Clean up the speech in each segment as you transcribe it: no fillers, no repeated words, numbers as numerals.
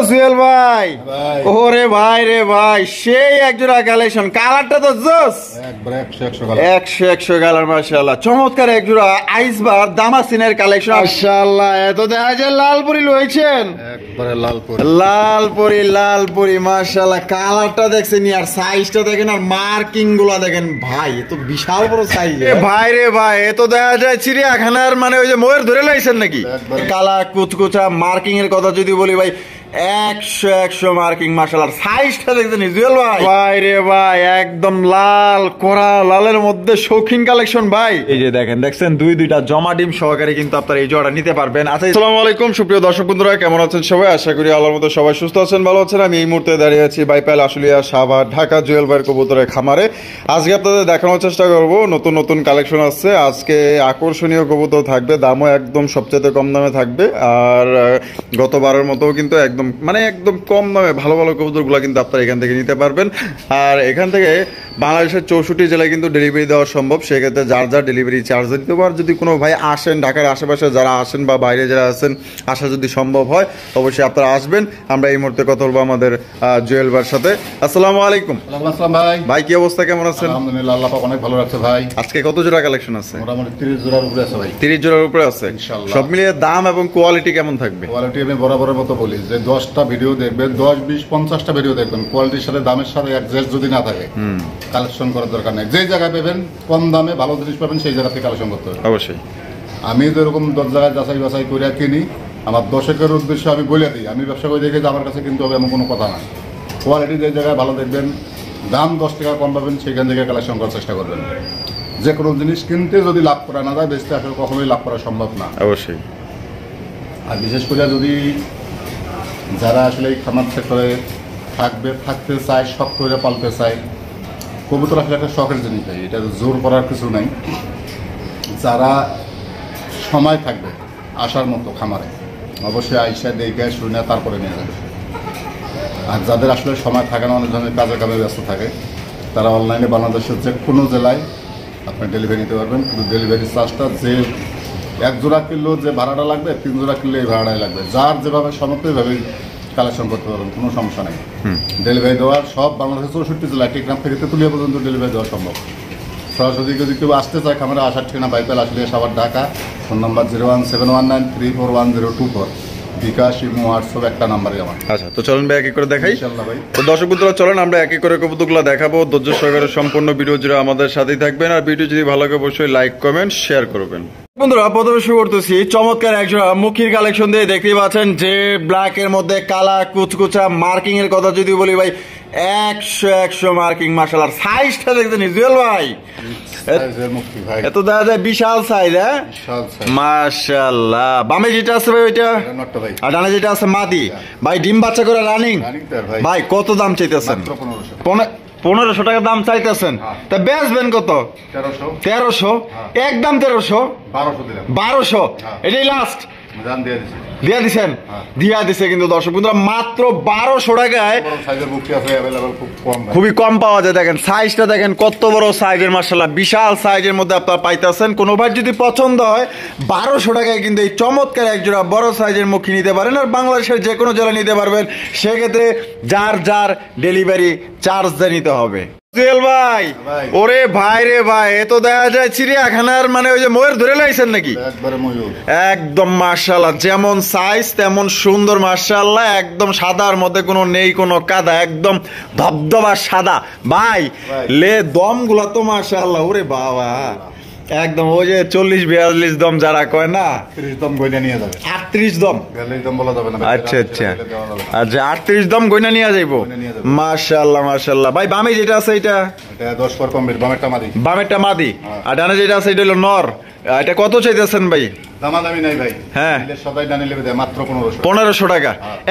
জুয়েল ভাই, ওরে ভাই রে ভাই, সেই একজোড়া কালেকশন, কালারটা তো জোস, 100 কালার মাশাআল্লাহ। চমৎকার একজোড়া আইসবার দামাসিনের কালেকশন মাশাআল্লাহ। এত দেখা যায় লালপুরি লইছেন, একবারে লালপুরি মাশাআল্লাহ। কালারটা দেখছেন আর সাইজটা দেখেন আর মার্কিং গুলা দেখেন ভাই, এত বিশাল বড় সাইজ ভাই রে ভাই। এত দেখা যায় চিড়িয়াখানার মানে ওই যে ময়ূর ধরে লাইছেন নাকি। কালা কুচকুচা মার্কিং এর কথা যদি বলি ভাই, 100 মার্কিং মাশাআল্লাহ। সাইজটা দেখছেন জুয়েল ভাই, ভাই রে ভাই, একদম লাল কোরা লালের মধ্যে শৌখিন কালেকশন ভাই। এই যে দেখছেন দুইটা জমা ডিম সহকারে কিন্তু আপনারা এই জোড়া নিতে পারবেন। আচ্ছা, আসসালামু আলাইকুম সুপ্রিয় দর্শক বন্ধুরা, কেমন আছেন সবাই? আশা করি আল্লাহর মতো সবাই সুস্থ আছেন, ভালো আছেন। আমি এই মুহূর্তে দাঁড়িয়ে আছি বাইপাল আশুলিয়া সাভার ঢাকা জুয়েল ভাইয়ের কবুতরের খামারে। আজকে আপনাদের দেখানোর চেষ্টা করব নতুন কালেকশন আসছে। আজকে আকর্ষণীয় কবুতর থাকবে, দামও একদম সবচেয়ে কম দামে থাকবে। আর গতবারের মতো কিন্তু একদম কম দামে ভালো কবুতরগুলো কিন্তু আপনারা এখান থেকে নিতে পারবেন। আর এখান থেকে বাংলাদেশের 64 জেলায় কিন্তু ডেলিভারি দেওয়া সম্ভব। সেক্ষেত্রে যার ডেলিভারি চার্জ দিতে পার। যদি কোনো ভাই আসেন, ঢাকার আশেপাশে যারা আসেন বা বাইরে যারা আছেন, আসা যদি সম্ভব হয় অবশ্যই আপনারা আসবেন। আমরা এই মুহূর্তে কথা বলবো আমাদের জুয়েল ভাইয়ের সাথে। আসসালামু আলাইকুম। ভাই কি অবস্থা, কেমন আছেন? আলহামদুলিল্লাহ, আল্লাহ পাক অনেক ভালো রাখছে ভাই। আজকে কত জোড়া কালেকশন আছে? মোটামুটি 30 জোড়ার উপরে আছে ভাই। 30 জোড়ার উপরে আছে ইনশাআল্লাহ। সব মিলিয়ে দাম এবং কোয়ালিটি কেমন থাকবে? কোয়ালিটি আমি বরাবরের মতো বলি যে 10টা ভিডিও দেখবেন, 10, 20, 50টা ভিডিও দেখবেন, কোয়ালিটির সাথে দামের সাথে অ্যাডজাস্ট যদি না থাকে কালেকশন করার দরকার নেই। যে জায়গায় পাবেন কম দামে ভালো জিনিস পাবেন, সেই জায়গা থেকে কালেকশন করতে হবে অবশ্যই। আমি তো এরকম 10 জায়গায় যাচাই বাছাই করে কিনি। আমার দর্শকের উদ্দেশ্যে আমি বলে দিই, আমি ব্যবসা করে দেখে যে আমার কাছে কিন্তু হবে এমন কোনো কথা না। কোয়ালিটি যে জায়গায় ভালো দেখবেন, দাম 10 টাকা কম পাবেন, সেখান থেকে কালেকশন করার চেষ্টা করবেন। যে কোনো জিনিস কিনতে যদি লাভ করা না যায়, বেচতে আসলে কখনোই লাভ করা সম্ভব না অবশ্যই। আর বিশেষ করে যদি যারা আসলে এই খামার সেক্টরে থাকতে চায়, শখ করে পালতে চায়, কবুতর আসলে একটা শখের জিনিস ভাই, এটা জোর করার কিছু নাই। যারা সময় থাকবে আসার মতো খামারে, অবশ্যই আইসা দেখে শুনে তারপরে নিয়ে যাবে। আর যাদের আসলে সময় থাকে না, অনেক ধরনের কাজে কামে ব্যস্ত থাকে, তারা অনলাইনে বাংলাদেশের যে কোনো জেলায় আপনি ডেলিভারি নিতে পারবেন। কিন্তু ডেলিভারি চার্জটা যে 1 জোড়া কিনলেও যে ভাড়াটা লাগবে, 3 জোড়া কিনলে এই ভাড়াটাই লাগবে। যার যেভাবে সমর্থ ওইভাবে কালেকশন করতে পারবেন, কোনো সমস্যা নেই। ডেলিভারি দেওয়ার সব বাংলাদেশের 64 জেলায় টেকনাফ থেকে তেতুলিয়া পর্যন্ত ডেলিভারি দেওয়া সম্ভব। সরাসরি যদি কেউ আসতে চায় খামারে, আসার ঠিকানা বাইপাল আশুলিয়া সাভার ঢাকা। Phone number 01719341024। বিকাশ এবং হোয়াটসঅ্যাপ একটা নাম্বারই আমার। আচ্ছা, তো চলুন ভাই এক এক করে দেখাই ইনশাআল্লাহ ভাই। তো দর্শক বন্ধুরা চলেন আমরা এক এক করে কবুতরগুলো দেখাবো। ধৈর্য সহকারে সম্পূর্ণ ভিডিও জুড়ে আমাদের সাথেই থাকবেন। আর ভিডিও যদি ভালো লাগে অবশ্যই লাইক কমেন্ট শেয়ার করবেন। বন্ধুরা প্রথমে শুরু করতেছি চমৎকার একজোড়া মুখির কালেকশন দিয়ে। দেখতেই পাচ্ছেন যে ব্ল্যাক এর মধ্যে কালা কুচকুচা মার্কিং এর কথা যদি বলি ভাই, 100 মার্কিং মাশাআল্লাহ। সাইজটা দেখছেন জুয়েল ভাই, এত দেখা যায় বিশাল সাইজ। হ্যাঁ মাশাআল্লাহ। বামে যেটা আছে ভাই ওইটা, আর ডানে যেটা আছে মাদি ভাই, ডিম বাচ্চা করে রানিং ভাই। কত দাম চাইতেছেন? 1500 টাকা দাম চাইতেছেন, তা বেচবেন কত? 1300। একদম 1200। এটাই লাস্ট দিয়া দিচ্ছেন, দিয়া দিছে কিন্তু দর্শক বন্ধুরা মাত্র 1200 টাকায়। খুবই কম পাওয়া যায়। দেখেন সাইজটা দেখেন কত বড় সাইজের মাশাআল্লাহ, বিশাল সাইজের মধ্যে আপনারা পাইতেছেন। কোনো ভাই যদি পছন্দ হয় 1200 টাকায় কিন্তু এই চমৎকার একজোড়া বড় সাইজের মুখী নিতে পারেন। আর বাংলাদেশের যে কোনো জেলা নিতে পারবেন। সেক্ষেত্রে যার ডেলিভারি চার্জ দিয়ে নিতে হবে। জুয়েল ভাই, ওরে ভাই রে ভাই, এত দেখা যায় চিড়িয়াখানার মানে ওই যে ময়ূর ধরে লাইছেন নাকি। একদম মাশাআল্লাহ, যেমন সাইজ তেমন সুন্দর মাশাআল্লাহ। একদম সাদার মধ্যে কোনো নেই কোনো কাদা, একদম ধবধবা সাদা ভাই। লে দম গুলা তো মাশাআল্লাহ, ওরে বাবা একদম ওই যে 40-42 দম যারা কয় না, 30 দম গয়না নিয়ে যাবে। 38 দম, 42 দম বলা যাবে না। আচ্ছা 38 দম গয়না নিয়ে যাইবো মাশাআল্লাহ ভাই। বামে যেটা আছে এটা 10 পর কমপ্লিট, বামেরটা মাদি, আর ডানে যেটা আছে এটা হলো নর। এটা কত চাইতেছেন ভাই? দামাদামি নাই ভাই। হ্যাঁ, সবাই ডানে লেবে দেয় মাত্র 1500 টাকা,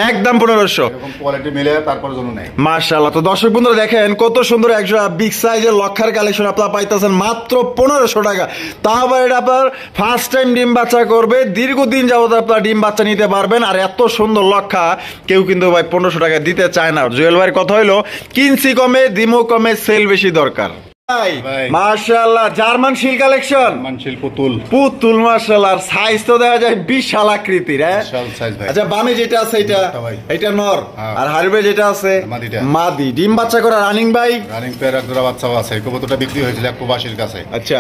একদম 1500। এরকম কোয়ালিটি মিলে তারপর জন্য নাই মাশাআল্লাহ। তো দর্শক বন্ধুরা দেখেন কত সুন্দর একটা বিগ সাইজের লক্ষার কালেকশন আপনারা পাইতেছেন মাত্র 1500 টাকা। তারপর এটা আপনার ফার্স্ট টাইম ডিম বাচ্চা করবে, দীর্ঘদিন যাবত আপনারা ডিম বাচ্চা নিতে পারবেন। আর এত সুন্দর লক্ষা কেউ কিন্তু ভাই 1500 টাকা দিতে চায় না। জুয়েল ভাইয়ের কথা হইলো কিনছি কমে, দিমো কমে, সেল বেশি দরকার। ভাই ভাই। মাশাআল্লাহ জার্মান শিল কালেকশন মানশিল পুতুল পুতুল মাশাআল্লাহ আর সাইজ তো দেখা যায় বিশাল আকৃতির হ্যাঁ বিশাল size ভাই। আচ্ছা বামে যেটা আছে এটা নরটা ভাই। এটা নর হ্যাঁ। আর হারবে যেটা আছে মাদিটা। মাদি ডিম বাচ্চা করা রানিং ভাই রানিং পেয়ার এক জোড়া বাচ্চাও আছে কবুতরটা বিক্রি হয়েছিল এক প্রবাসীর কাছে আচ্ছা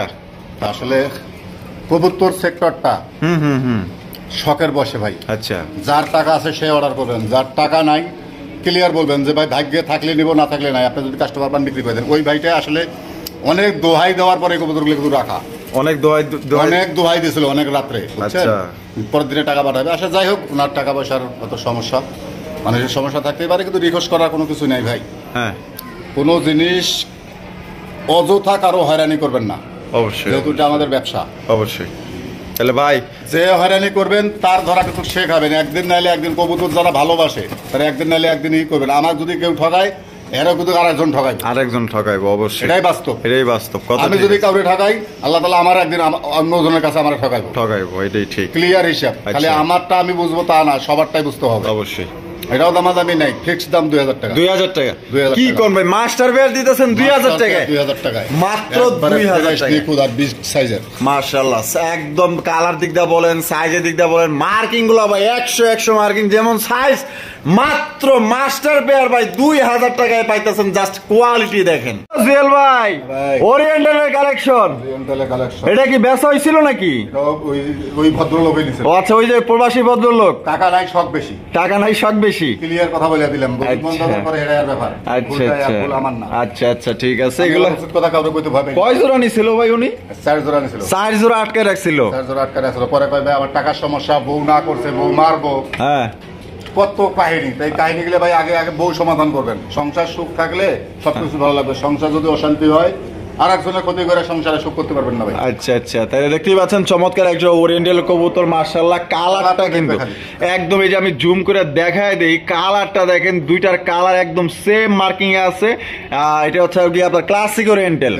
তা আসলে কবুতর সেক্টরটা হুম শখের বসে ভাই আচ্ছা যার টাকা আছে সে অর্ডার করবেন যার টাকা নাই ক্লিয়ার বলবেন যে ভাই ভাগ্যে থাকলে নিব না থাকলে নাই আপনি যদি কাস্টমার পান বিক্রি করে দেন ওই ভাইটা আসলে অনেক দোহাই দেওয়ার পরে কবুতরগুলো কিন্তু রাখা অনেক দোয়াই অনেক দোহাই দিয়েছিল অনেক রাত্রে বুঝছেন আচ্ছা। পরের দিনে টাকা পাঠাবে আসলে যাই হোক ওনার টাকা পয়সার অত সমস্যা মানুষের সমস্যা থাকতেই পারে কিন্তু রিকোয়েস্ট করার কোনো কিছু নেই ভাই হ্যাঁ কোনো জিনিস অযথা কারো হয়রানি করবেন না অবশ্যই যেহেতু এটা আমাদের ব্যবসা অবশ্যই তাহলে ভাই যে হয়রানি করবেন তার ধরা কিন্তু শেখাবেন একদিন নাইলে একদিন কবুতর যারা ভালোবাসে তারা একদিন নাইলে একদিনই করবেন আমার যদি কেউ ঠকায় এরা কিন্তু আরেকজন ঠকায় আরেকজন ঠকাইবো অবশ্যই এটাই বাস্তব এটাই বাস্তব কথা আমি যদি কাউরে ঠকাই আল্লাহ তাআলা আমার একদিন অন্যজনের কাছে আমার ঠকাইবো ঠকাইবো এটাই ঠিক ক্লিয়ার হিসাব খালি আচ্ছা। আমারটা আমি বুঝবো তা না সবারটাই বুঝতে হবে অবশ্যই এটাও দামাদামি নাই ফিক্সড দাম 2000 টাকা 2000 টাকা 2000 কি টাকা। কোন ভাই মাস্টার বেয়ার দিতেছেন 2000 টাকায় 2000 টাকায় মাত্র একবারে 2000 fresh টাকা। নিখুঁত আর বিগ সাইজের মাশাআল্লাহ একদম কালার দিক দিয়ে বলেন সাইজের দিক দিয়ে বলেন মার্কিং গুলো ভাই 100 মার্কিং যেমন সাইজ মাত্র মাস্টার পেয়ার ভাই 2000 টাকায় পাইতেছেন জাস্ট কোয়ালিটি দেখেন জুয়েল ভাই ভাই। ওরিয়েন্টালের কালেকশন ওরিয়েন্টালের কালেকশন এটা কি বেচা হইছিল নাকি ওই ওই ভদ্রলোকই নিছে ও আচ্ছা ওই যে প্রবাসী ভদ্রলোক টাকা নাই শখ বেশি টাকা নাই শখ বেশি ক্লিয়ার কথা বলে দিলাম আচ্ছা। বন্ধুদের পরে এটা আর ব্যাপার আচ্ছা ভুলটা আচ্ছা ভুল আমার না আচ্ছা আচ্ছা ঠিক আছে এগুলো এগুলো উচিত কথা কাউকে কইতে ভাবে কয় জোড়া নিছিল ভাই উনি 4 জোড়া নিছিল 4 জোড়া আটকে রাখছিল 4 জোড়া আটকা রাখছিল পরে কইবে আবার টাকার সমস্যা বউ না করছে বউ মারবো হ্যাঁ কত কাহিনী তাই কাহিনীগুলো ভাই আগে আগে বউ সমাধান করবেন সংসার সুখ থাকলে সবকিছু ভালো লাগবে সংসার যদি অশান্তি হয় আর একজনের ক্ষতি করে সংসারে সুখ করতে পারবেন না ভাই আচ্ছা আচ্ছা তাহলে দেখতেই পাচ্ছেন চমৎকার একজন ওরিয়েন্টাল কবুতর মাশাআল্লাহ কালারটা কিন্তু একদম এই যে আমি জুম করে দেখায় দেই কালারটা দেখেন দুইটার কালার একদম সেম মার্কিং এ আছে এটা হচ্ছে কি আপনার ক্লাসিক ওরিয়েন্টাল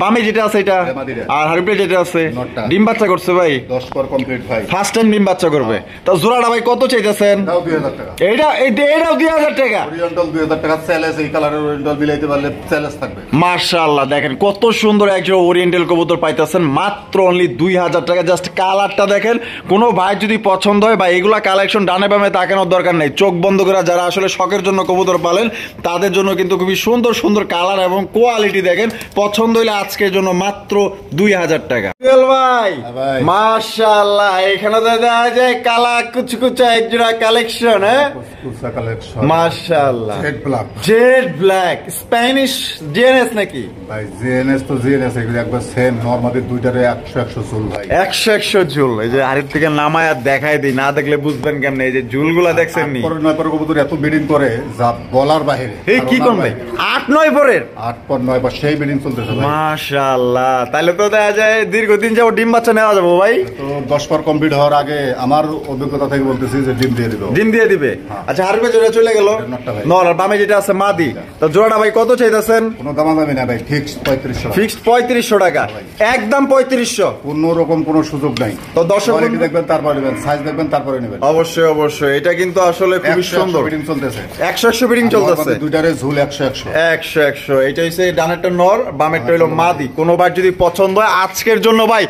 বামে যেটা আছে এটা মাদিরা। আর হারপে যেটা আছে নটটা। ডিম বাচ্চা করছে ভাই 10 পর কমপ্লিট ভাই ফার্স্ট টাইম ডিম বাচ্চা করবে তো জোড়াটা ভাই কত চাইতেছেন দাও 2000 টাকা এটাও 2000 টাকা ওরিয়েন্টাল 2000 টাকা চ্যালেঞ্জ এই কালারের ওরিয়েন্টাল বিলাইতে পারলে চ্যালেঞ্জ থাকবে মাশাআল্লাহ দেখেন কত সুন্দর একজন ওরিয়েন্টাল কবুতর পাইতেছেন মাত্র অনলি 2000 টাকা জাস্ট কালারটা দেখেন কোনো ভাই যদি পছন্দ হয় বা এগুলা কালেকশন ডানে বামে তাকানোর দরকার নেই চোখ বন্ধ করে যারা আসলে শখের জন্য কবুতর পালেন তাদের জন্য কিন্তু খুবই সুন্দর সুন্দর কালার এবং কোয়ালিটি দেখেন পছন্দ হইলে আজকের জন্য মাত্র 2000 টাকা জুয়েল ভাই হ্যাঁ ভাই। মাশাআল্লাহ এখানে তো দেখা যায় কালা কুচকুচা একজোড়া কালেকশন হ্যাঁ কুসা কালেকশন মাশাআল্লাহ হেড ব্ল্যাক জেড ব্ল্যাক স্প্যানিশ জেনেস নাকি ভাই জিএনএস তো জিএনএস এগুলো একবার সেম নরমালি দুইটারে 100 চুল ভাই 100 ঝুল এই যে আরেক থেকে নামায় আর দেখাই দিই না দেখলে বুঝবেন কেমনে এই যে ঝুলগুলা দেখছেন নি পরে 9 পর কবুতর এত ব্রিডিং করে যা বলার বাইরে এই কি কোন ভাই 8-9 পরের 8 পর 9 পর সেই ব্রিডিং চলতেছে ভাই মাশাআল্লাহ তাহলে তো দেখা যায় দীর্ঘদিন যাবো ডিম বাচ্চা নেওয়া যাবো ভাই তো 10 পর কমপ্লিট হওয়ার আগে আমার অভিজ্ঞতা থেকে বলতেছি যে ডিম দিয়ে দিল ডিম দিয়ে দিবে আচ্ছা হারবে জোড়া চলে গেল নটটা ভাই। নর আর বামে যেটা আছে মাদি তো জোড়াটা ভাই কত চাইতেছেন কোনো দামাদামি না ভাই ফিক্স 3500 ফিক্সড 3500 টাকা একদম 3500 কোনো রকম কোনো সুযোগ নাই তো দর্শক কোয়ালিটি দেখবেন তারপরে নেবেন সাইজ দেখবেন তারপরে নেবেন অবশ্যই অবশ্যই এটা কিন্তু আসলে খুবই সুন্দর ব্রিডিং চলতেছে 100 বিডিং চলতেছে দুইটারে ঝুল 100 100 এটা হচ্ছে ডানেরটা নর বামেরটা হলো মাদি কোনোবার যদি পছন্দ হয় আজকের জন্য ভাই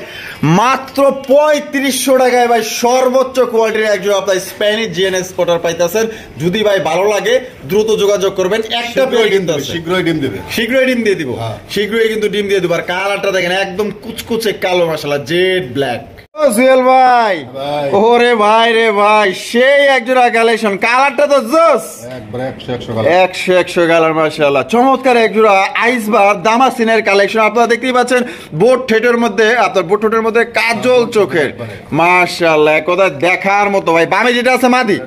মাত্র 3500 টাকায় ভাই সর্বোচ্চ কোয়ালিটির একজন আপনার স্প্যানিশ জিএনএস স্পটার পাইতেছেন যদি ভাই ভালো লাগে দ্রুত যোগাযোগ করবেন একটা পেয়ার কিন্তু আছে শীঘ্রই ডিম দেবে শীঘ্রই ডিম দিয়ে দিব হ্যাঁ। শীঘ্রই কিন্তু ডিম দিয়ে দিব আর কালারটা দেখেন একদম কুচকুচে কালো মাশাআল্লাহ জেড ব্ল্যাক জুয়েল ভাই ভাই। ওরে ভাই রে ভাই সেই একজোড়া কালেকশন কালারটা তো জোস একবারে 100 100 কালার মাশাআল্লাহ চমৎকার একজোড়া আইসবার দামাসিনের কালেকশন আপনারা দেখতেই পাচ্ছেন বোট ঠেটের মধ্যে আপনার বোট ঠেটের মধ্যে কাজল চোখের মাশাআল্লাহ কথা দেখার মতো ভাই বামে যেটা আছে মাদি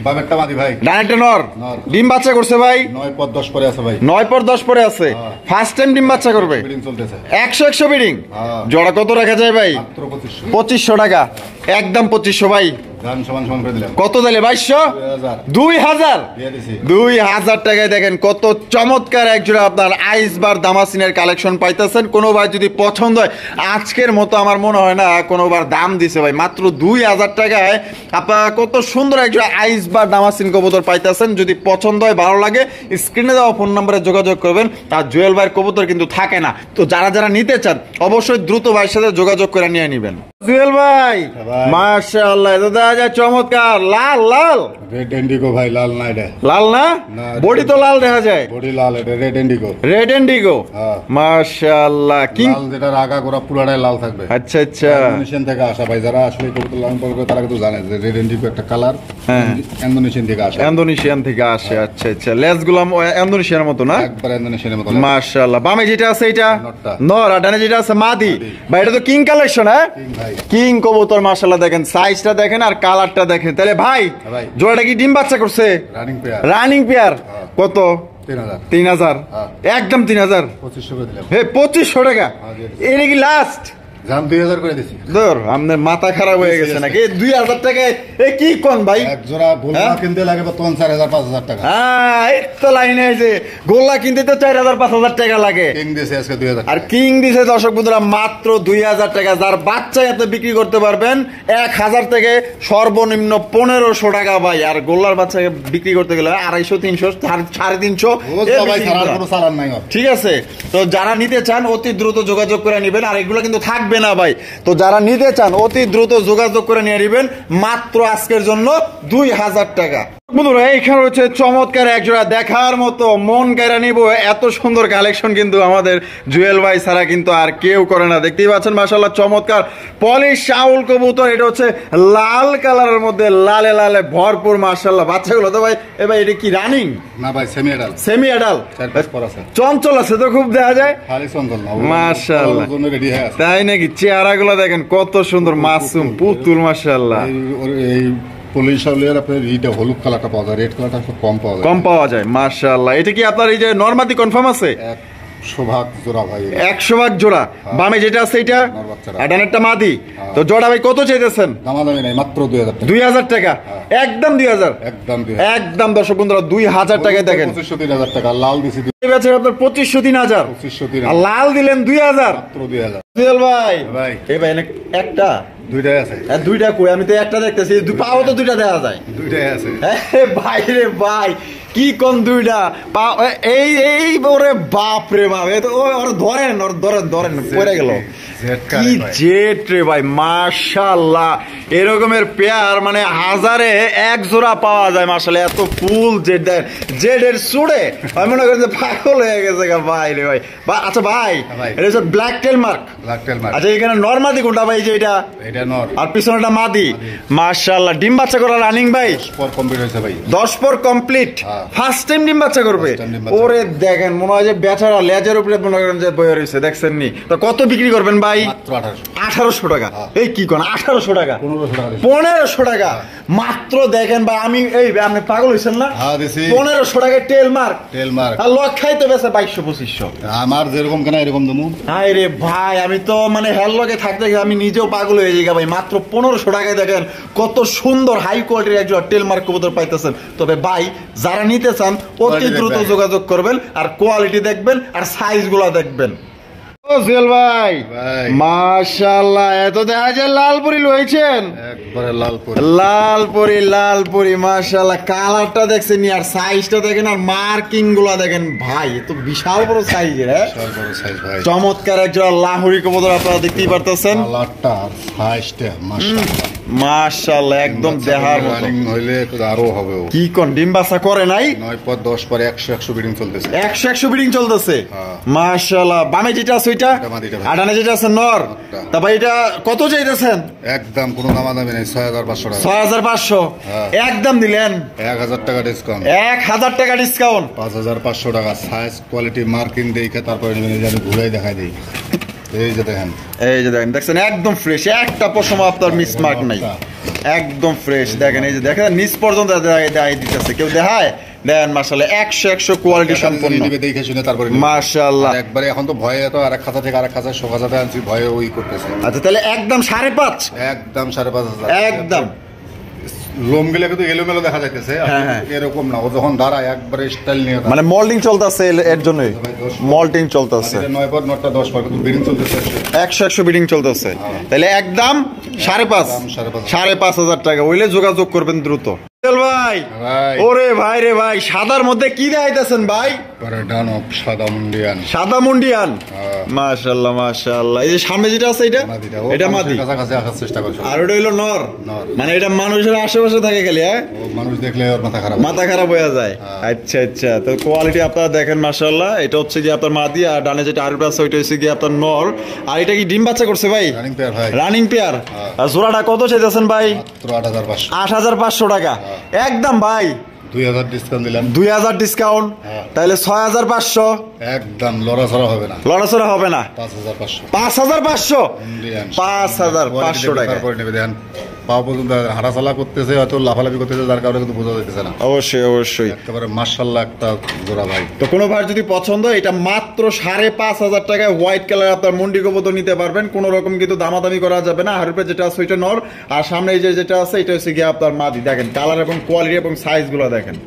বাবেরটা মাদি ভাই ডানেরটা নর নর। ডিম বাচ্চা করছে ভাই 9 পর 10 পরে আছে ভাই 9 পর 10 পরে আছে ফার্স্ট টাইম ডিম বাচ্চা করবে ব্রিডিং চলতেছে 100 বিডিং হ্যাঁ। জোড়া কত রাখা যায় ভাই মাত্র 2500 2500 টাকা একদম 2500 ভাই দাম সমান সমান করে দিলাম। কত দিলে 2200? 2000 টাকায় দেখেন কত চমৎকার একজোড়া আপনার আইস বার দামাসিনের কালেকশন পাইতেছেন। কোনো ভাই যদি পছন্দ হয়, আজকের মতো আমার মনে হয় না কোনোবার দাম দিছে ভাই, মাত্র 2000 টাকায় আপনারা কত সুন্দর একজোড়া আইস বার দামাসিন কবুতর পাইতেছেন। যদি পছন্দ হয়, ভালো লাগে, স্ক্রিনে দেওয়া ফোন নাম্বারে যোগাযোগ করবেন। আর জুয়েল ভাইয়ের কবুতর কিন্তু থাকে না, তো যারা যারা নিতে চান অবশ্যই দ্রুত ভাইয়ের সাথে যোগাযোগ করে নিয়ে নেবেন। জুয়েল ভাই মাশাআল্লাহ, এটা দেখা যায় চমৎকার লাল লাল রেড ইন্ডিগো ভাই, লাল না এটা। লাল না? বডি তো লাল দেখা যায়। বডি লাল, এটা রেড ইন্ডিগো। রেড ইন্ডিগো, হ্যাঁ মাশাআল্লাহ। কি লাল, যেটা আগা গোড়া পুরাটাই লাল থাকবে। আচ্ছা আচ্ছা, ইন্দোনেশিয়ান থেকে আসা ভাই, যারা আসলে কবুতর লালন পালন করে তারা কিন্তু জানে যে রেড ইন্ডিগো একটা কালার ইন্দোনেশিয়ান থেকে আসে। ইন্দোনেশিয়ান থেকে আসে, আচ্ছা আচ্ছা। লেজ গুলাম ইন্দোনেশিয়ার মতো না? একবার ইন্দোনেশিয়ানের মতো। মাশাআল্লাহ। বামে যেটা আছে এটা নর, আর ডানে যেটা আছে মাদি ভাই। এটা তো কিং কালেকশন। হ্যাঁ কিং কবুতর, মাশাআল্লাহ। দেখেন সাইজটা দেখেন আর কালারটা দেখেন। তাহলে ভাই জোড়াটা কি ডিম বাচ্চা করছে? Running pair. Running pair. কত? 3000। একদম 3000। 2500 করে দিলাম। হে 2500 টাকা? এটা কি লাস্ট? দাম 2000 করে দিছি। ধর আপনার মাথা খারাপ হয়ে গেছে নাকি? 2000 টাকায় এ কি কোন ভাই? এক জোড়া গোল্লা কিনতে লাগে বর্তমান 4000 5000 টাকা। হ্যাঁ এই তো লাইনে আছে, গোল্লা কিনতে তো 4000 5000 টাকা লাগে। কিং দিছে আজকে 2000। আর কিং দিছে দর্শক বন্ধুরা মাত্র 2000 টাকা। যার বাচ্চায় আপনি বিক্রি করতে পারবেন 1000 থেকে সর্বনিম্ন 1500 টাকা ভাই। আর গোল্লার বাচ্চাকে বিক্রি করতে গেলে 250 300 350। ঠিক আছে, তো যারা নিতে চান অতি দ্রুত যোগাযোগ করে নেবেন। আর এগুলো কিন্তু থাকবে না ভাই, তো যারা নিতে চান অতি দ্রুত যোগাযোগ করে নিয়ে নেবেন। মাত্র আজকের জন্য 2000 টাকা। বন্ধুরা এইখানে হচ্ছে চমৎকার একজোড়া দেখার মতো মন কেড়ে নিব এত সুন্দর কালেকশন কিন্তু আমাদের জুয়েল ভাই ছাড়া কিন্তু আর কেউ করে না। দেখতেই পাচ্ছেন মাশাআল্লাহ চমৎকার পলিশ শাউল কবুতর। এটা হচ্ছে লাল কালারের মধ্যে লালে লালে ভরপুর মাশাআল্লাহ। বাচ্চাগুলো তো ভাই এ ভাই এটা কি রানিং না ভাই? Semi adult. Semi adult. চঞ্চল আছে তো খুব দেখা যায়। খালি চঞ্চল না মাশাআল্লাহ। রেডি হয়ে আছে। তাই নাকি? চেহারাগুলো দেখেন কত সুন্দর, মাসুম পুতুল মাশাআল্লাহ। এই পুলিশ শাউলের আপনার এইটা হলুদ কালারটা পাওয়া যায়, রেড কালারটা খুব কম পাওয়া যায়। মাশাআল্লাহ। এটা কি আপনার এই যে নরমাদি কনফার্ম আছে? 100 ভাগ জোড়া ভাই। 100 ভাগ জোড়া। বামে যেটা আছে এটা আর ডানেরটা মাদি। তো জোড়া ভাই কত চাইতেছেন? দামাদামি নাই, মাত্র 2000 টাকা। 2000 টাকা? একদম 2000। একদম দর্শক বন্ধুরা 2000 টাকায় দেখেন। 2500 3000 টাকা। লাল দিছি আপনার 2500 3000। আর লাল দিলেন 2000। মাত্র 2000। জুয়েল ভাই এই ভাই একটা দুইটাই আছে। দুইটা কই? আমি তো একটা দেখতেছি। পাও তো দুইটা দেওয়া যায়। দুইটাই আছে ভাই রে ভাই, কি কোন দুইটা পা? এই এই ওরে বাপ রে বাপ, এ তো ওর ধরেন ধরেন পড়ে গেল। কি জেট রে ভাই, মাশাআল্লাহ। এরকমের পেয়ার মানে হাজারে এক জোড়া পাওয়া যায় মাশাআল্লাহ। এত ফুল জেড দেন, জেডের সুড়ে আমি মনে করি যে পাগল হয়ে গেছে ভাই রে ভাই। আচ্ছা ভাই, এটা হচ্ছে ব্ল্যাক টেল মার্ক। আচ্ছা এখানে নরমাদি কোনটা ভাই? যে এটা নর আর পিছনেটা মাদি। মাশাআল্লাহ। ডিম বাচ্চা করা রানিং ভাই? 10 পর কমপ্লিট হয়েছে ভাই। 10 পর কমপ্লিট। ফার্স্ট টাইম ডিম বাচ্চা করবে? ওরে দেখেন মনে হয় যে বেচারা লেজের উপরে মনে করেন যে বয়ে রয়েছে, দেখছেন নি? তো কত বিক্রি করবেন ভাই? মাত্র 1800 টাকা। এই কি কোন 1800 টাকা? 1500 টাকা মাত্র। দেখেন ভাই আমি এই আপনি পাগল হইছেন না? 1500 টাকা টেল মার্ক। আর লক খাইতে বেছে 2200 2500। আমার যেরকম কেনা এরকম দমু। হায় রে ভাই, আমি তো মানে হেল লগে থাকতে আমি নিজেও পাগল হয়ে যাই ভাই। মাত্র 1500 টাকায় দেখেন কত সুন্দর হাই কোয়ালিটির একজন টেল মার্ক কবুতর পাইতেছেন। তবে ভাই যারা নিতে চান অতি দ্রুত যোগাযোগ করবেন। আর কোয়ালিটি দেখবেন আর সাইজ গুলা দেখবেন। জুয়েল ভাই মাশাআল্লাহ, এত দেখা যায় লালপুরি লইছেন? একবারে লালপুরি মাশাআল্লাহ। কালারটা দেখছেন আর সাইজটা দেখেন আর মার্কিং গুলা দেখেন ভাই, তো বিশাল বড় সাইজের। চমৎকার একজন লাহোরি কবুতর আপনারা দেখতেই পারতেছেন। কালারটা আর সাইজটা মাশাআল্লাহ একদম দেখার মতো। হইলে আরো হবে। কি কোন ডিম বাচ্চা করে নাই? 9 পর 10 পর 100 বিডিং চলতেছে। 100 বিডিং চলতেছে মাশাআল্লাহ। বামে যেটা আছে ওইটা আর ডানে যেটা আছে নর। তা ভাই এটা কত চাইতেছেন? একদম কোনো দামাদামি নাই, 6500 টাকা। 6500 একদম দিলেন। 1000 টাকা ডিসকাউন্ট। 1000 টাকা ডিসকাউন্ট। 5500 টাকা। সাইজ কোয়ালিটি মার্কিং দেখে তারপরে নেবেন। আমি ঘুরাই দেখাই দিই। এই যে দেখেন দেখছেন একদম ফ্রেশ, একটা পশম আপনার মিস মার্ক নাই, একদম ফ্রেশ। দেখেন এই যে দেখেন নিচ পর্যন্ত দেখাই দিতেছে, কেউ দেখায় দেন মাশাআল্লাহ 100 কোয়ালিটি সম্পন্ন দেখে শুনে তারপরে মাশাআল্লাহ। একবারে এখন তো ভয়ে তো আরেক খাতা থেকে আরেক খাতা শোকাতে আনছি, ভয়ে ওই করতেছে। আচ্ছা তাহলে একদম 5.5। একদম 5.5 একদম লোম গেলে কিন্তু এলোমেলো দেখা যাইতেছে, এরকম না, ও যখন দাঁড়ায় একবারে স্টাইল নিয়ে মানে মল্টিং চলতেছে এর জন্যই, মল্টিং চলতেছে 9 পর 9টা 10 পর কিন্তু বিডিং চলতেছে 100 বিডিং চলতেছে। তাহলে একদম 5,500 টাকা হইলে যোগাযোগ করবেন দ্রুত। ভাই ওরে ভাই রে ভাই, সাদার মধ্যে কি দেখাইতেছেন ভাই? সাদা মুন্ডিয়ান, মাশাআল্লাহ মাশাআল্লাহ। এই যে সামনে যেটা আছে এটা মাদি, কাছাকাছি আসার চেষ্টা করছে, আর ওটা হইলো নর। মানে এটা মানুষের আশেপাশে থাকে খালি, মানুষ দেখলে ওর মাথা খারাপ হয়ে যায়। আচ্ছা আচ্ছা, তো কোয়ালিটি আপনারা দেখেন মাশাআল্লাহ। এটা হচ্ছে কি আপনার মাদি, আর ডানে যেটা আরেকটা আছে ওইটা হচ্ছে কি আপনার নর। আর এটা কি ডিম বাচ্চা করছে ভাই? Running pair. আর জোড়াটা কত চাইতেছেন ভাই? 8,500 টাকা একদম ভাই। 2000 ডিসকাউন্ট দিলাম। 2000 ডিসকাউন্ট, তাহলে 6,500 একদম। লড়াছড়া হবে না, 5,500 5,500 টাকা। পাও পর্যন্ত হাঁটাচলা করতেছে, হয়তো লাফালাফি করতেছে, যার কারণে কিন্তু বোঝা যাইতেছে না। অবশ্যই অবশ্যই, একেবারে মাশাআল্লাহ একটা জোড়া ভাই। তো কোনো ভাই যদি পছন্দ, এটা মাত্র 5,500 টাকায় হোয়াইট কালার আপনার মুন্ডি কবুতর নিতে পারবেন। কোনো রকম কিন্তু দামাদামি করা যাবে না। হারুপে যেটা আছে ওইটা নর, আর সামনে এই যে যেটা আছে এটা হচ্ছে গিয়ে আপনার মাদি। দেখেন কালার এবং কোয়ালিটি এবং সাইজ গুলো দেখেন।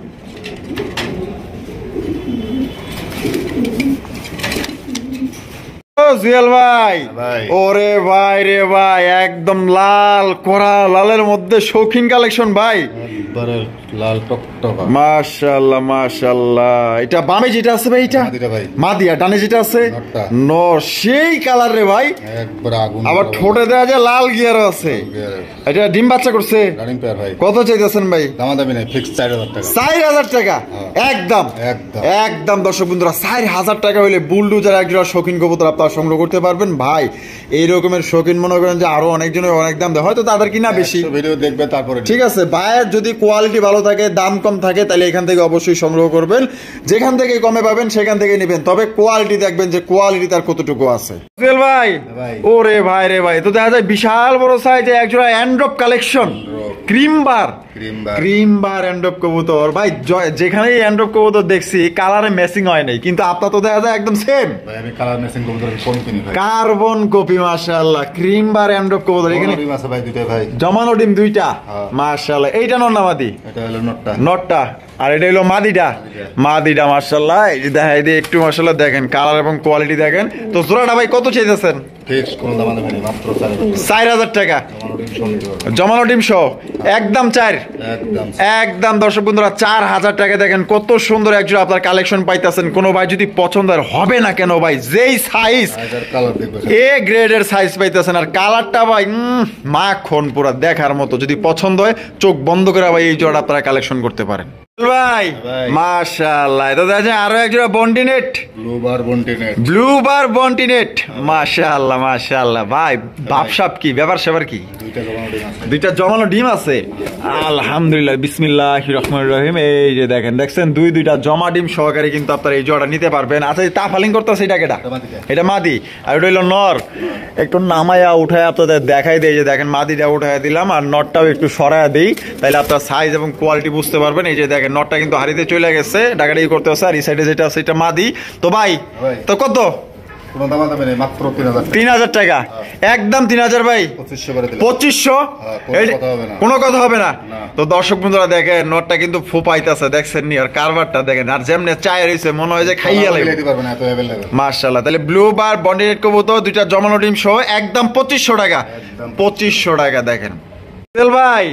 জুয়েল ভাই, ওরে ভাই রে ভাই, একদম লাল কোরা, লালের মধ্যে শৌখিন কালেকশন ভাই, লাল টকটকা, মাশাআল্লাহ মাশাআল্লাহ। এটা বামে যেটা আছে ভাই এটা মাদি, আর ডানে যেটা আছে নর। সেই কালার রে ভাই, একবার আগুন। আবার ঠোঁটে দেয়া যায় লাল গিয়ারও আছে। এটা ডিম বাচ্চা করছে। রানিং পেয়ার ভাই। কত চাইতেছেন ভাই? দামাদামি নাই, ফিক্স 4,000 টাকা। 4,000 টাকা একদম একদম। দর্শক বন্ধুরা, 4,000 টাকা হইলে বুলডুজার একজোড়া শৌখিন কবুতর আপনারা সংগ্রহ করতে পারবেন ভাই। এই রকমের শৌখিন মনে করেন যে আরো অনেকজনের অনেক দাম দেয়, হয়তো তাদের কিনা বেশি। ভিডিও দেখবে তারপরে ঠিক আছে। ভাইয়ের যদি কোয়ালিটি ভালো থাকে, দাম কম থাকে, তাহলে এখান থেকে অবশ্যই সংগ্রহ করবেন। যেখান থেকে কমে পাবেন সেখান থেকে নেবেন, তবে কোয়ালিটি দেখবেন যে কোয়ালিটি তার কতটুকু আছে। ভাই ওরে ভাই রে ভাই, তো দেখা যায় বিশাল বড় সাইজে একজোড়া অ্যান্ড্রপ কালেকশন, ক্রিম বার অ্যান্ড্রপ কবুতর ভাই। যেখানেই অ্যান্ড্রপ কবুতর দেখছি কালারে ম্যাচিং হয় নাই, কিন্তু আপনার তো দেখা যায় একদম সেম। আমি কালার ম্যাচিং কবুতর কোন কিনি ভাই? কার্বন কপি, মাশাআল্লাহ। ক্রিম বার অ্যান্ড্রপ কবুতর, এখানে ডিম আছে ভাই দুইটা ভাই, জমানো ডিম দুইটা, মাশাআল্লাহ। এইটা নর না মাদি? এটা হলো নটটা, আর এটা হলো মাদিটা মাশাআল্লাহ। এই যে দেখাই দিয়ে একটু মাশাআল্লাহ দেখেন কালার এবং কোয়ালিটি দেখেন। তো জোড়াটা ভাই কত চাইতেছেন? ফিক্স কোন দাম নেই, মাত্র 4,000 টাকা জমানো ডিম সহ একদম 4 একদম। দর্শক বন্ধুরা, 4,000 টাকা দেখেন কত সুন্দর একজোড়া আপনার কালেকশন পাইতেছেন। কোনো ভাই যদি পছন্দ হবে না কেন ভাই, যেই সাইজ এ গ্রেডের সাইজ পাইতেছেন, আর কালারটা ভাই মাখন পুরা দেখার মতো। যদি পছন্দ হয় চোখ বন্ধ করে ভাই এই জোড়া আপনারা কালেকশন করতে পারেন ভাই। মাশাআল্লাহ, এটা দেখেন আরো একজোড়া বন্টিনেট, ব্লু বার বন্টিনেট, মাশাআল্লাহ মাশাআল্লাহ। ভাই বাপসাপ কি ব্যাপার সেবার কি? দুইটা জমানো ডিম আছে, আলহামদুলিল্লাহ, বিসমিল্লাহির রহমানির রহিম। এই যে দেখছেন দুইটা জমা ডিম সহকারে কিন্তু আপনারা এই জোড়া নিতে পারবেন। আচ্ছা, তাফালিং করতেছে এটা মাদি, আর এটা হইলো নর। একটু নামায়া উঠায় আপনাদের দেখাই দেয়, যে দেখেন মাদিটা উঠায় দিলাম, আর নরটাও একটু সরায় দিই, তাহলে আপনার সাইজ এবং কোয়ালিটি বুঝতে পারবেন। এই যে দেখেন নটটা কিন্তু হাড়িতে চলে গেছে, ডাকাডাকি করতে হচ্ছে, আর এই সাইডে যেটা আছে এটা মাদি। তো ভাই তো কত? 3,000 টাকা একদম। 3,000 ভাই, 2500 কোনো কথা হবে না। তো দর্শক বন্ধুরা দেখেন নটটা কিন্তু ফোপাইতেছে, দেখছেন নি? আর কারবারটা দেখেন, আর যেমনি চায় রয়েছে মনে হয় যে খাইয়া লাগবে, মাশাআল্লাহ। তাহলে ব্লু বার বন্ডিনেট কবুতর দুইটা জমানো ডিম সহ একদম 2500 টাকা 2500 টাকা দেখেন ভাই।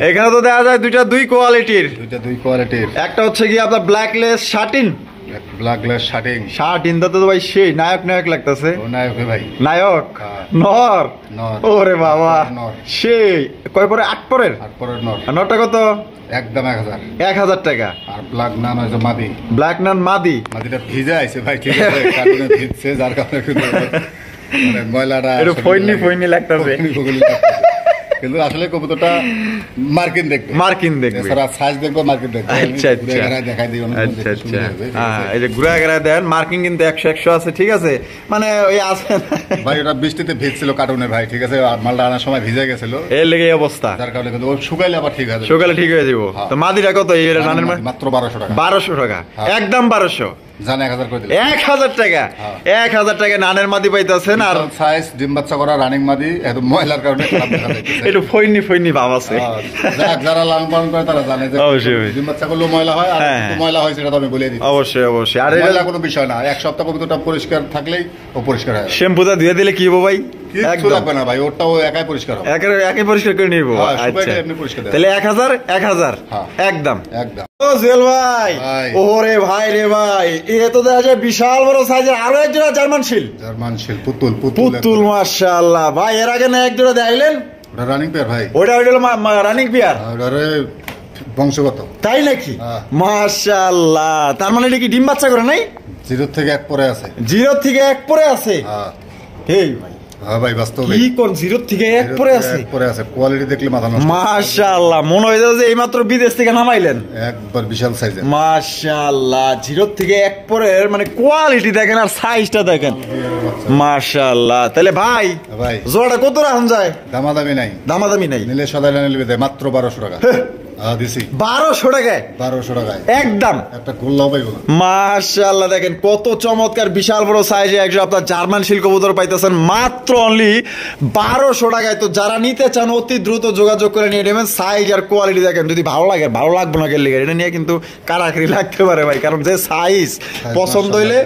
এখানে তো দেখা যায় দুই কোয়ালিটির, একটা হচ্ছে কি আপনার ব্ল্যাকলেস শার্টিন, ভাই সেই নায়ক লাগতেছে, নায়ক নর। ওরে বাবা, সেই কয় পরে? 8 পরের নরটা কত? একদম 1,000 টাকা। আর ব্ল্যাক নান হইছে মাদি, মাদিটা ভিজা আইছে ভাই, ঠিক আছে, কার্টুনে ভিজছে, যার কারণে ময়লাটা একটু ফইনি লাগতেছে, কিন্তু আসলে কবুতরটা মার্কিন দেখবে, সারা সাইজ দেখবে, মার্কিন দেখবে। আচ্ছা দেখাই দিই, এই যে ঘুরে ঘুরে দেন, মার্কিং কিন্তু 100 আছে, ঠিক আছে। মানে ওই আছে ভাই, ওটা বৃষ্টিতে ভিজছিল কার্টুনে ভাই, ঠিক আছে, আর মালটা আনার সময় ভিজে গেছিল, এর লেগে অবস্থা, যার কারণে কিন্তু ও শুকাইলে আবার ঠিক আছে, শুকাইলে ঠিক হয়ে যাবো। তো মাদিরা কত? এই রানের মাত্র 1200 টাকা 1200 টাকা একদম 1200 জান 1000 করে দিলাম। 1000 টাকা, 1000 টাকা নানের মাদি পাইতেছেন। আর সাইজ ডিম বাচ্চা করা রানিং মাদি, একদম ময়লার কারণে খারাপ দেখা যাচ্ছে। একটু ফইনি ভাব আছে। যারা লালন পালন করে তারা জানে যে ডিম বাচ্চা করলেও ময়লা হয়, আর ময়লা হয় সেটা তো আমি বলে দিই। অবশ্যই। আর ময়লা কোনো বিষয় না, এক সপ্তাহ কবুতরটা পরিষ্কার থাকলেই ও পরিষ্কার হয়। শ্যাম্পুটা ধুয়ে দিলে কি হবে ভাই? কিছু লাগবে না ভাই, ওটাও একাই পরিষ্কার হবে। একাই পরিষ্কার করে নিব। আচ্ছা তাহলে 1000 একদম। ও জুয়েল ভাই, ওরে ভাই রে ভাই, এ তো দেখা যায় বিশাল বড় সাইজের আরো এক জোড়া জার্মান শিল পুতুল মাশাআল্লাহ ভাই। এর আগে না এক জোড়া দেখাইলেন? ওটা রানিং পেয়ার ভাই। ওটা হলো রানিং পেয়ার, ওটারে বংশগত। তাই নাকি? মাশাআল্লাহ। তার মানে এটা কি ডিম বাচ্চা করে নাই? 0 থেকে 1 পরে আছে। 0 থেকে 1 পরে আছে? এই ভাই, হ্যাঁ ভাই বাস্তবে কি কোন 0 থেকে 1 পরে আছে? কোয়ালিটি দেখলে মাথা নষ্ট। মাশাআল্লাহ, মনে হয় যে এইমাত্র বিদেশ থেকে নামাইলেন। একবার বিশাল সাইজের। মাশাআল্লাহ, 0 থেকে 1 পরের মানে কোয়ালিটি দেখেন আর সাইজটা দেখেন। মাশাআল্লাহ। তাহলে ভাই জোড়াটা কত রাখুন যায়? দামাদামি নাই। নিলে সদাই নিলে দেয় মাত্র 1200 টাকা। দিছি 1200 টাকায়। 1200 টাকায় একদম। একটা গোল্লাও পাইবো না। মাশাআল্লাহ, দেখেন কত চমৎকার বিশাল বড় সাইজে একজন আপনার জার্মান শিল কবুতর পাইতেছেন মাত্র অনলি 1200 টাকায়। তো যারা নিতে চান অতি দ্রুত যোগাযোগ করে নিয়ে নেবেন। সাইজ আর কোয়ালিটি দেখেন, যদি ভালো লাগে, ভালো লাগবে না গেলে এটা নিয়ে কিন্তু কারাকারি লাগতে পারে ভাই, কারণ যে সাইজ পছন্দ হইলে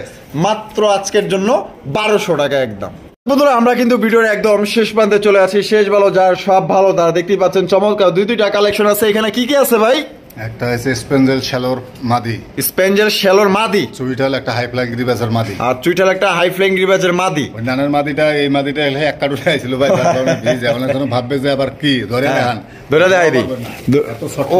মাত্র আজকের জন্য 1200 টাকা একদম। বন্ধুরা, আমরা কিন্তু ভিডিওর একদম শেষ প্রান্তে চলে আছি। শেষ ভালো যার সব ভালো তারা, দেখতেই পাচ্ছেন চমৎকার দুইটা কালেকশন আছে এখানে। কি আছে ভাই? একটা আছে স্পেঞ্জেল শ্যালোর মাদি, স্পেঞ্জেল শ্যালোর মাদি, চুইটাল একটা হাই ফ্লাইং গ্রিবাজের মাদি, আর চুইটাল একটা হাই ফ্লাইং গ্রিবাজের মাদি। ওই নানার মাদিটা এই মাদিটা এলে এক কাট উঠে আইছিল ভাই, তার কারণে ভিজে এখন যেন ভাববে যে আবার কি ধরে দেখান, ধরে দেখাই দিই।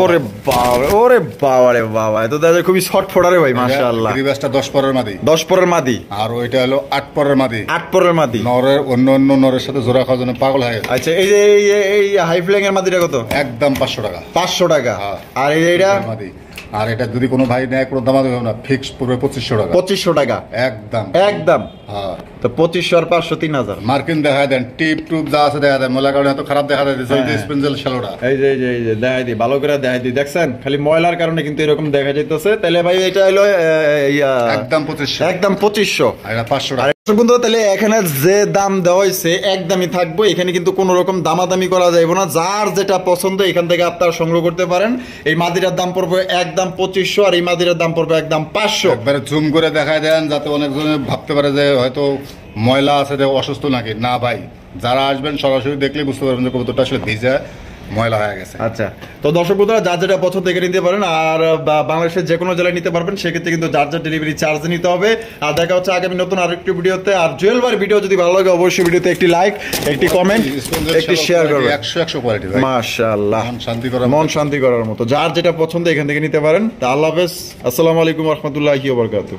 ওরে বাবা রে বাবা, এত দেখা খুবই শর্ট ফোড়ারে ভাই। মাশাআল্লাহ, গ্রিবাজটা 10 পরের মাদি, 10 পরের মাদি। আর ওইটা হলো 8 পরের মাদি, 8 পরের মাদি। নরের অন্য নরের সাথে জোড়া খাওয়ার জন্য পাগল হয়ে গেছে। আচ্ছা, এই যে এই হাই ফ্লাইং এর মাদিটা কত? একদম 500 টাকা। 500 টাকা। আর এইটা মাদি, আর এটা যদি কোনো ভাই নেয় কোনো দাম দেবে না, ফিক্স পড়বে 2500 টাকা। 2500 টাকা একদম। হ্যাঁ, তো 2500 আর 500 3000। মার্কিন দেখা দেন, টিপ টুপ যা আছে দেখা দেয়, ময়লা কারণে এত খারাপ দেখা যায়। স্পেঞ্জেল শ্যালোটা এই যে দেখাই দিই, ভালো করে দেখাই দিই। দেখছেন খালি ময়লার কারণে কিন্তু এরকম দেখা যাইতেছে। তাহলে ভাই এটা হলো একদম 2500। একদম 2500 আর 500 টাকা। বন্ধু, তাহলে এখানে যে দাম দেওয়া হয়েছে একদমই থাকবো। এখানে কিন্তু কোনো রকম দামাদামি করা যাবে না। যার যেটা পছন্দ এখান থেকে আপনারা সংগ্রহ করতে পারেন। এই মাদিরার দাম পড়বে একদম 2500, আর এই মাদিরার দাম পড়বে একদম 500। একবারে জুম করে দেখায় দেন, যাতে অনেকজনে ভাবতে পারে যে হয়তো ময়লা আছে, যে অসুস্থ নাকি। না ভাই, যারা আসবেন সরাসরি দেখলেই বুঝতে পারবেন যে কবুতরটা আসলে ভিজা ময়লা হয়ে গেছে। আচ্ছা, তো দর্শক বন্ধুরা, যার যেটা পছন্দ এখানে নিতে পারেন। আর বাংলাদেশের যে কোনো জেলায় নিতে পারবেন, সেক্ষেত্রে কিন্তু যার ডেলিভারি চার্জ নিতে হবে। আর দেখা হচ্ছে আগামী নতুন আরেকটি ভিডিওতে। আর জুয়েল ভাইয়ের ভিডিও যদি ভালো লাগে অবশ্যই ভিডিওতে একটি লাইক, একটি কমেন্ট, একটি শেয়ার করবেন। 100 কোয়ালিটি ভাই, মাশাআল্লাহ, মন শান্তি করার মতো। যার যেটা পছন্দ এখান থেকে নিতে পারেন। তা আল্লাহ হাফেজ, আসসালামু আলাইকুম ওয়া রাহমাতুল্লাহি ওয়া বারাকাতুহু।